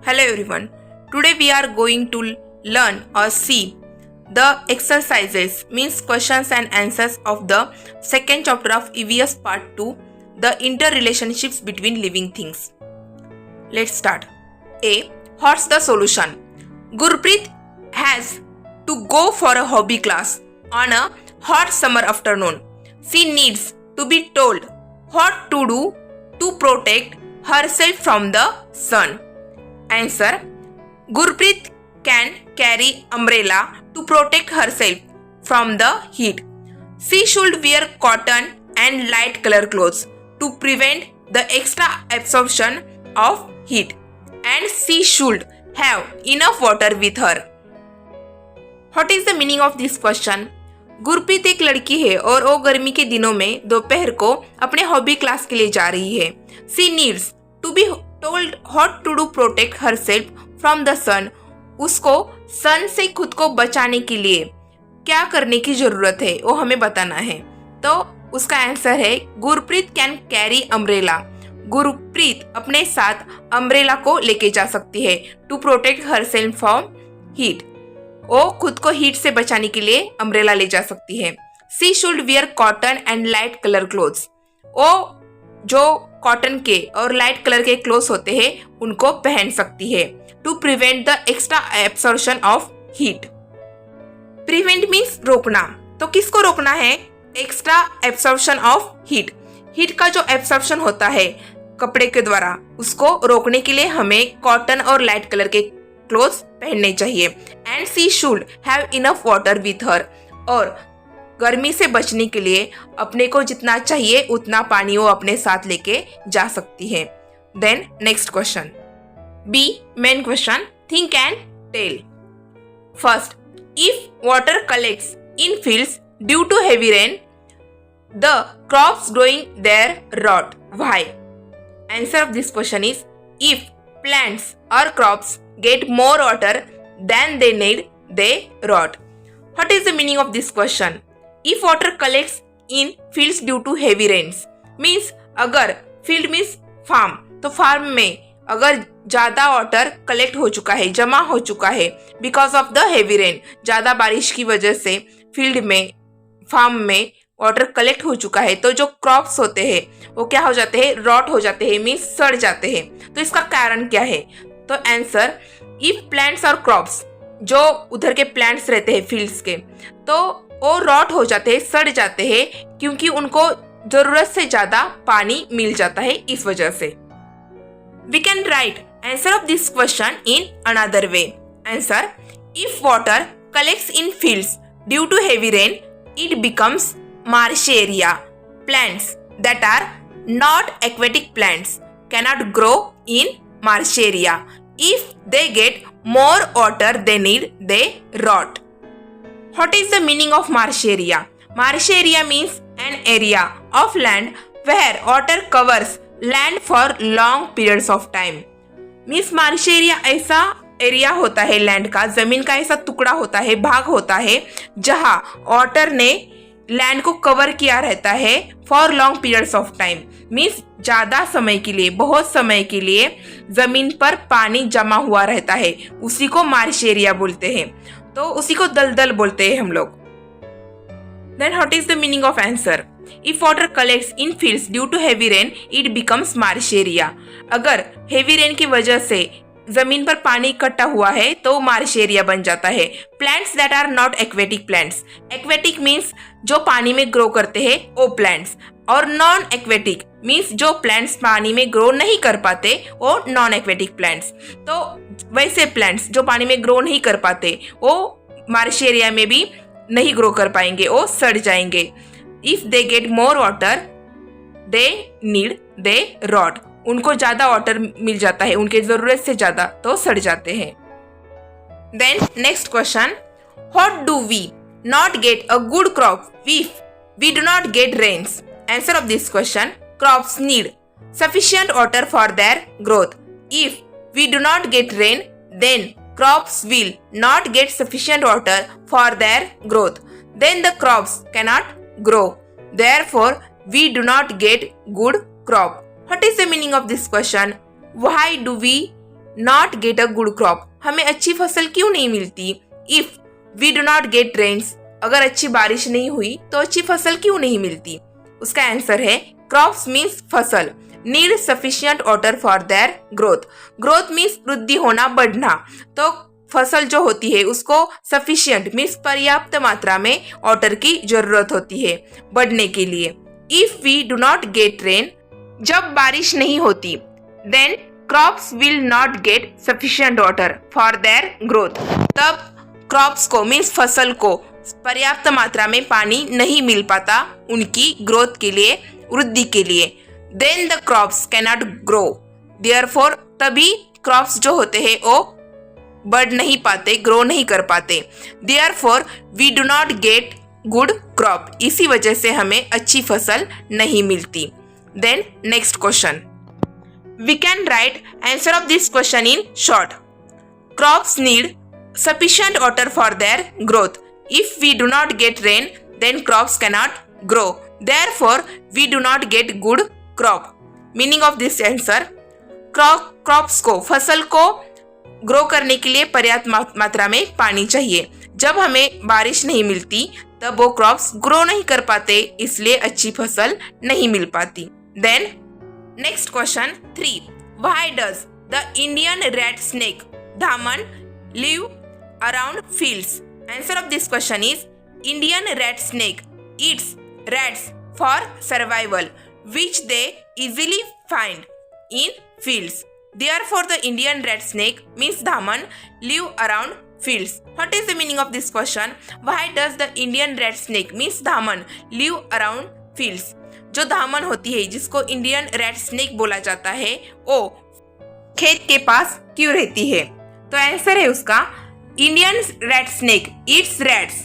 Hello everyone. Today we are going to learn or see the exercises means questions and answers of the second chapter of EVS part 2, the interrelationships between living things. Let's start. A. What's the solution? Gurpreet has to go for a hobby class on a hot summer afternoon. She needs to be told what to do to protect herself from the sun. Answer. Gurpreet can carry umbrella to protect herself from the heat. She should wear cotton and light color clothes to prevent the extra absorption of heat, and she should have enough water with her. What is the meaning of this question? Gurpreet एक लड़की है और वो गर्मी के दिनों में दोपहर को अपने हॉबी क्लास के लिए जा रही है. She needs to be told what to do protect herself from the sun. उसको सन से खुद को बचाने के लिए क्या करने की जरूरत है वो हमें बताना है. तो उसका आंसर है Gurpreet can carry umbrella. Gurpreet अपने साथ अम्ब्रेला को लेके जा सकती है to protect herself from heat. वो खुद को हीट से बचाने के लिए अम्ब्रेला ले जा सकती है. She should wear cotton and light colour clothes. वो जो कॉटन के और लाइट कलर के क्लोथ्स होते हैं उनको पहन सकती है to prevent the extra absorption of heat. Prevent means रोकना. तो किसको रोकना है? Extra absorption of heat. Heat का जो एब्सॉर्प्शन होता है कपड़े के द्वारा उसको रोकने के लिए हमें कॉटन और लाइट कलर के क्लोथ्स पहनने चाहिए. And she should have enough water with her. और गर्मी से बचने के लिए अपने को जितना चाहिए उतना पानी वो अपने साथ लेके जा सकती है. Then next question. B main question. Think and tell. First, if water collects in fields due to heavy rain, the crops growing there rot. Why? Answer of this question is if plants or crops get more water than they need, they rot. What is the meaning of this question? If water collects in fields due to heavy rains means अगर field means farm, तो farm में अगर ज़्यादा water collect हो चुका है, जमा हो चुका है because of the heavy rain, ज़्यादा बारिश की वजह से फील्ड में फार्म में वाटर कलेक्ट हो चुका है, तो जो क्रॉप्स होते हैं वो क्या हो जाते हैं? रॉट हो जाते हैं मीन्स सड़ जाते हैं. तो इसका कारण क्या है? तो आंसर, इफ प्लांट्स और क्रॉप्स, जो उधर के प्लांट्स रहते हैं फील्ड्स के, तो वो रॉट हो जाते हैं, सड़ जाते हैं क्योंकि उनको जरूरत से ज्यादा पानी मिल जाता है इस वजह से. We can write answer of this question in another way. Answer, if water collects in fields due to heavy rain, it becomes marshy area. Plants that are not aquatic plants cannot grow in marshy area. If they get more water they need, they rot. What is the meaning of marshy area? Marshy area means an area of land where water covers land for long periods of time. Means marshy area ऐसा area होता है land का, जमीन का ऐसा टुकड़ा होता है, भाग होता है जहाँ वाटर ने लैंड को कवर किया रहता है for long periods of time. Means ज़्यादा समय के लिए, बहुत समय के लिए ज़मीन पर पानी जमा हुआ रहता है, उसी को मार्श एरिया बोलते हैं. तो उसी को दलदल बोलते हैं हम लोग. Then what is the meaning of answer? If water collects in fields due to heavy rain, it becomes marsh area. अगर हेवी रेन की वजह से जमीन पर पानी इकट्ठा हुआ है तो मार्श एरिया बन जाता है. Plants that are not aquatic plants. Aquatic means जो पानी में ग्रो करते हैं वो प्लांट्स, और नॉन एक्वेटिक मीन्स जो प्लांट्स पानी में ग्रो नहीं कर पाते वो नॉन एक्वेटिक प्लांट्स. तो वैसे प्लांट्स जो पानी में ग्रो नहीं कर पाते वो मार्श एरिया में भी नहीं ग्रो कर पाएंगे, वो सड़ जाएंगे. If they get more water they need, they rot. उनको ज्यादा वाटर मिल जाता है, उनके जरूरत से ज्यादा, तो सड़ जाते हैं. Then next question. What do we not get a good crop if we do not get rains? Answer of this question, crops need sufficient water for their growth. If we do not get rain, then crops will not get sufficient water for their growth. Then the crops cannot grow. Therefore, we do not get good crop. What is the meaning of this question? Why do we not get a good crop, हमें अच्छी फसल क्यों नहीं मिलती? If we do not get rains, अगर अच्छी बारिश नहीं हुई तो अच्छी फसल क्यों नहीं मिलती? उसका आंसर है क्रॉप्स मीन्स फसल, need sufficient water for their growth. Growth means वृद्धि होना, बढ़ना। तो फसल जो होती है उसको सफिशिएंट मीन्स पर्याप्त मात्रा में वाटर की जरूरत होती है बढ़ने के लिए। If we do not get rain, जब बारिश नहीं होती, then crops will not get sufficient water for their growth, तब क्रॉप्स को मीन्स फसल को पर्याप्त मात्रा में पानी नहीं मिल पाता उनकी ग्रोथ के लिए, वृद्धि के लिए। Then the crops cannot grow, therefore तभी क्रॉप्स जो होते हैं वो बढ़ नहीं पाते, ग्रो नहीं कर पाते। Therefore we do not get good crop, इसी वजह से हमें अच्छी फसल नहीं मिलती। Then next question, we can write answer of this question in short. Crops need sufficient water for their growth. If we do not get rain, then crops cannot grow. Therefore, we do not get good crop. Meaning of this answer, crops को, फसल को grow करने के लिए पर्याप्त मात्रा में पानी चाहिए। जब हमें बारिश नहीं मिलती तब वो क्रॉप्स ग्रो नहीं कर पाते, इसलिए अच्छी फसल नहीं मिल पाती। Then next question 3, why does the Indian red snake dhaman live around fields? Answer of this question is Indian red snake eats rats for survival, which they easily find in fields. Therefore, the Indian red snake means Dhaman live around fields. What is the meaning of this question? Why does the Indian red snake means Dhaman live around fields? जो धामन होती है, जिसको Indian red snake बोला जाता है, वो खेत के पास क्यों रहती है? तो आंसर है उसका Indian red snake Yeats rats.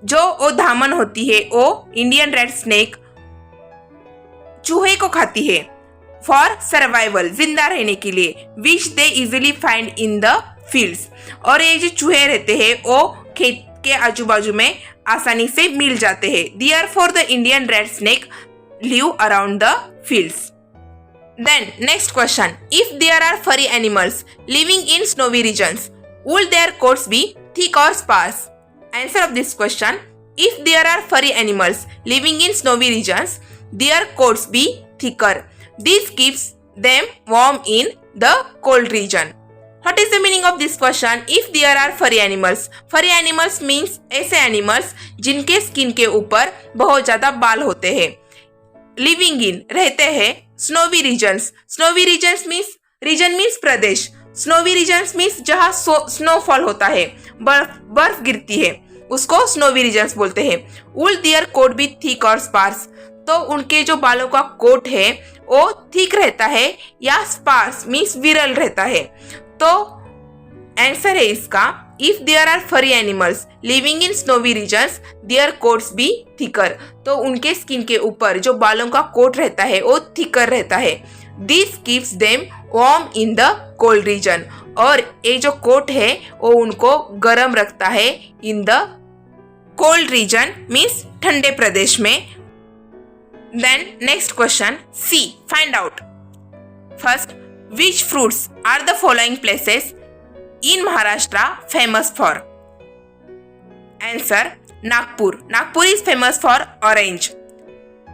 जो वो धामन होती है वो इंडियन रेड स्नेक चूहे को खाती है फॉर सर्वाइवल, जिंदा रहने के लिए, which they easily find in the fields, और ये जो चूहे रहते हैं वो खेत के आजू बाजू में आसानी से मिल जाते हैं। Therefore the Indian red snake live around the fields. Then next question, if there are furry animals living in snowy regions, will their coats be thick or sparse? Answer of this question, if there are furry animals living in snowy regions, their coats be thicker. This keeps them warm in the cold region. What is the meaning of this question? If there are furry animals means ऐसे animals जिनके skin के ऊपर बहुत ज्यादा बाल होते हैं। Living in रहते हैं snowy regions, snowy regions means, region means प्रदेश, स्नोवी रीजन्स मीन्स जहाँ स्नोफॉल होता है, बर्फ गिरती है, उसको स्नोवी रीजन्स बोलते हैं। वुल देयर कोट बी थिक और स्पार्स, तो उनके जो बालों का कोट है वो थिक रहता है या स्पार्स मीन्स विरल रहता है। तो आंसर है इसका if there are furry animals living in snowy regions their coats be thicker, तो उनके स्किन के ऊपर जो बालों का कोट रहता है वो थिकर रहता है। This keeps them warm in the cold reason, और ये जो कोट है वो उनको गर्म रखता है in the cold region means ठंडे प्रदेश में। Then next question C, find out first which fruits are the following places in Maharashtra famous for? Answer, Nagpur. Nagpur is famous for orange.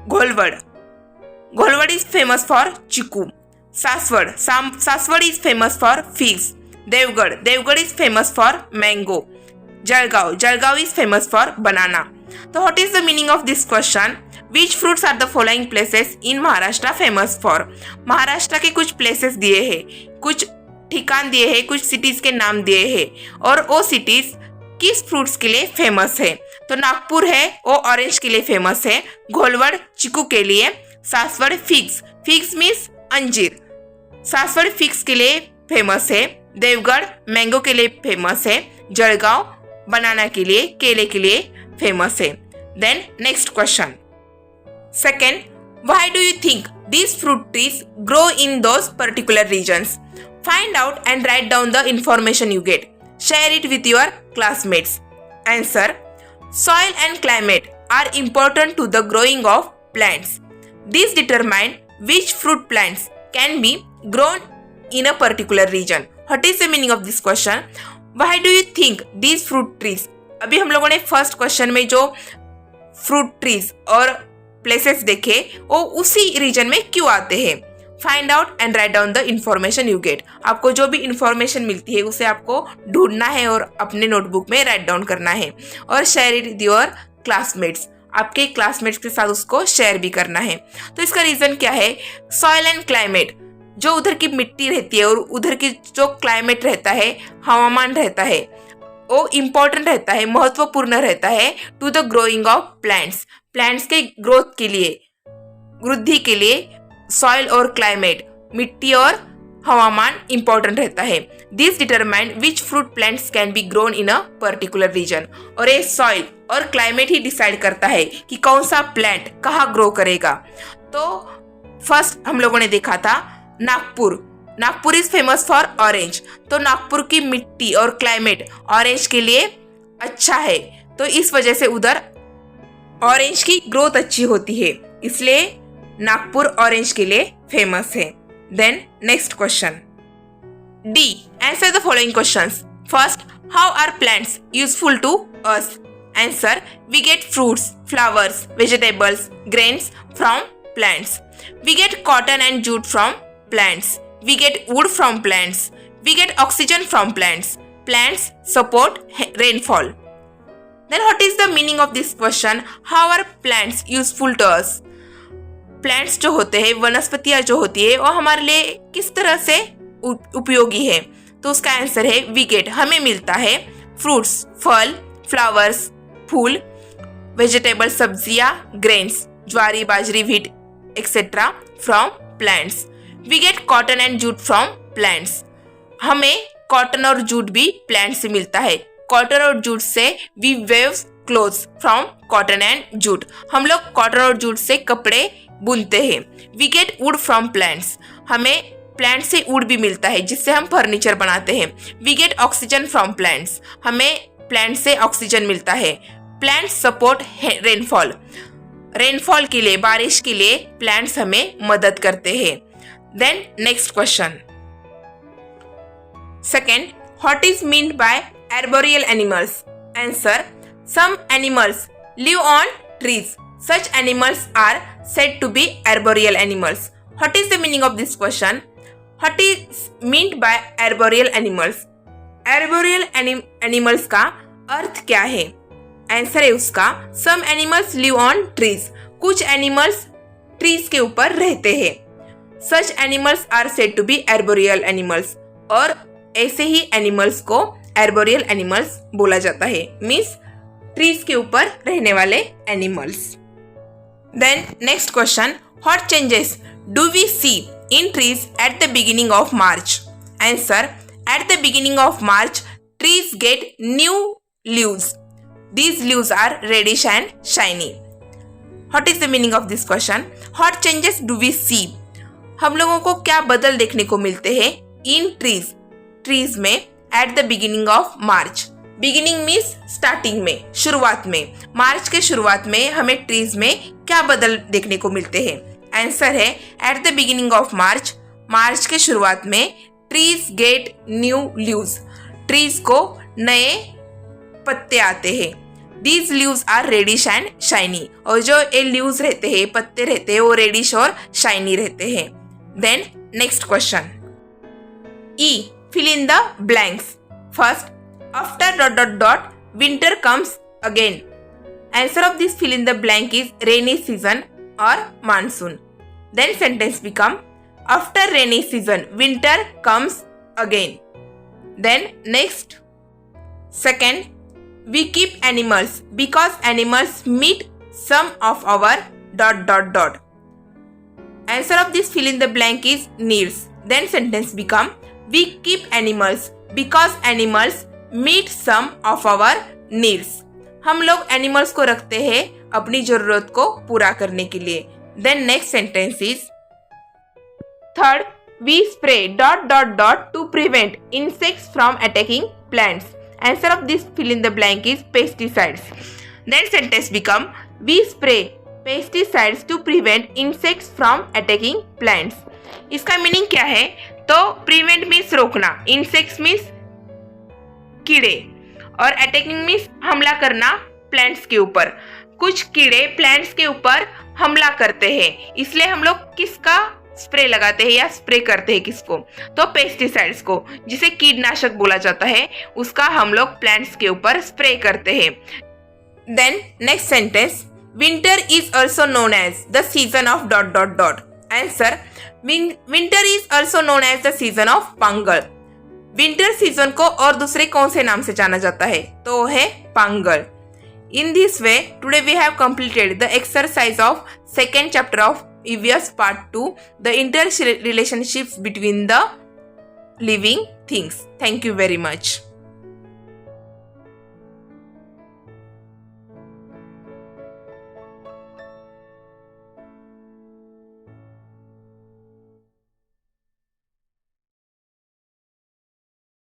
Gholwad is famous for chiku. Saswad is famous for figs. Devgarh is famous for mango. Jalgaon is famous for banana. So what is the meaning of this question? Which fruits are the following places in Maharashtra famous for? Maharashtra के कुछ places दिए हैं, कुछ ठिकान दिए हैं, कुछ cities के नाम दिए हैं, और वो सिटीज किस फ्रूट्स के लिए फेमस है? तो नागपुर है वो ऑरेंज के लिए फेमस है, घोलवड़ चिकू के लिए, सासवड़ फिग्स मीन्स अंजीर, सासवड़ फिग्स के लिए फेमस है, देवगढ़ मैंगो के लिए फेमस है, जलगांव बनाना के लिए, केले के लिए फेमस है। Then next question second, why do you think these fruit trees grow in those particular regions? Find out and write down the information you get. Share it with your classmates. Answer, soil and climate are important to the growing of plants. These determine which fruit plants can be grown in a particular region. What is the meaning of this question? Why do you think these fruit trees? अभी हम लोगों ने first question में जो fruit trees और places देखे वो उसी रीजन में क्यों आते हैं? Find out and write down the information you get. आपको जो भी इंफॉर्मेशन मिलती है उसे आपको ढूंढना है और अपने नोटबुक में राइट डाउन करना है और share it with your classmates. आपके क्लासमेट्स के साथ उसको शेयर भी करना है। तो इसका रीजन क्या है? सॉइल एंड क्लाइमेट, जो उधर की मिट्टी रहती है और उधर की जो क्लाइमेट रहता है, हवामान रहता है, वो इम्पोर्टेंट रहता है, महत्वपूर्ण रहता है to the growing of plants. Plants के ग्रोथ के लिए, वृद्धि के लिए सॉइल और क्लाइमेट, मिट्टी और हवामान इंपॉर्टेंट रहता है। This determine which fruit plants can be grown in a particular region. और ये सॉइल और क्लाइमेट ही डिसाइड करता है कि कौन सा प्लांट कहाँ ग्रो करेगा। तो फर्स्ट हम लोगों ने देखा था Nagpur. Nagpur is famous for orange. तो नागपुर की मिट्टी और क्लाइमेट ऑरेंज के लिए अच्छा है, तो इस वजह से उधर ऑरेंज की ग्रोथ अच्छी होती है, इसलिए नागपुर ऑरेंज के लिए फेमस है। Then next question D, answer the following questions. First, how are plants useful to us? Answer, we get fruits, flowers, vegetables, grains from plants. We get cotton and jute from plants. We get wood from plants. We get oxygen from plants. Plants support rainfall. Then what is the meaning of this question? How are plants useful to us? Plants जो होते हैं, वनस्पतियां जो होती है, वो हमारे लिए किस तरह से उपयोगी है? तो उसका आंसर है वी गेट, हमें मिलता है फ्रूट्स, फल, फ्लावर्स, फूल, वेजिटेबल, सब्जियां, ग्रेन्स, ज्वारी, बाजरी, wheat et cetera from plants. We get cotton and jute from plants. हमें कॉटन और जूट भी प्लांट से मिलता है. कॉटन और जूट से we weaves clothes from cotton and jute. हम लोग कॉटन और जूट से कपड़े बुनते हैं. We get wood from plants. हमें प्लांट से वुड भी मिलता है जिससे हम फर्नीचर बनाते हैं. We gate oxygen from plants. हमें प्लांट से ऑक्सीजन मिलता है. Plants support rainfall. रेनफॉल के लिए, बारिश के लिए प्लांट्स हमें मदद करते हैं. Then next question. Second, what is meant by arboreal animals? Answer, some animals live on trees. Such animals are said to be arboreal animals. What is the meaning of this question? What is meant by arboreal animals? Arboreal animals का अर्थ क्या है? Answer है उसका some animals live on trees. कुछ animals trees के ऊपर रहते हैं. Such animals are said to be arboreal animals. और ऐसे ही एनिमल्स को arboreal animals बोला जाता है. मीन्स ट्रीज के ऊपर रहने वाले animals. Then next question, what changes do we see in trees at the beginning of March? Answer, at the beginning of March trees get new leaves. These leaves are reddish and shiny. What is the meaning of this question? What changes do we see? हम लोगों को क्या बदल देखने को मिलते हैं इन trees, trees में eight the beginning of March. Beginning means starting में, शुरुआत में. मार्च के शुरुआत में हमें ट्रीज में क्या बदल देखने को मिलते हैं? आंसर है at the beginning of March, March के शुरुआत में trees get new leaves. Trees को नए पत्ते आते हैं. These leaves are reddish and shiny. और जो ये लीव्स रहते हैं, पत्ते रहते हैं, वो रेडिश और शाइनी रहते हैं. Then next question. E, fill in the blanks. First, after ... winter comes again. Answer of this fill in the blank is rainy season or monsoon. Then sentence become after rainy season winter comes again. Then next, second, we keep animals because animals meet some of our ... Answer of this fill in the blank is needs. Then sentence become we keep animals because animals meet some of our needs. हम लोग animals को रखते हैं अपनी जरूरत को पूरा करने के लिए. Then next sentence is third, we spray ... to prevent insects from attacking plants. Answer of this fill in the blank is pesticides. Then sentence become we spray pesticides to prevent insects from attacking plants. इसका meaning क्या है तो prevent means रोकना, insects means कीड़े, और attacking means हमला करना plants के ऊपर। कुछ कीड़े प्लांट्स के ऊपर हमला करते हैं, इसलिए हम लोग किसका स्प्रे लगाते हैं या स्प्रे करते हैं किसको, तो पेस्टिसाइड्स को, जिसे कीटनाशक बोला जाता है, उसका हम लोग प्लांट्स के ऊपर स्प्रे करते हैं। Then next sentence, winter is also known as the season of dot dot dot. Answer, winter is also known as the season of पांगल। विंटर सीजन को और दूसरे कौन से नाम से जाना जाता है, तो वो है Pongal. In this way, today we have completed the exercise of second chapter of EVS part 2, the interrelationships between the living things. Thank you very much.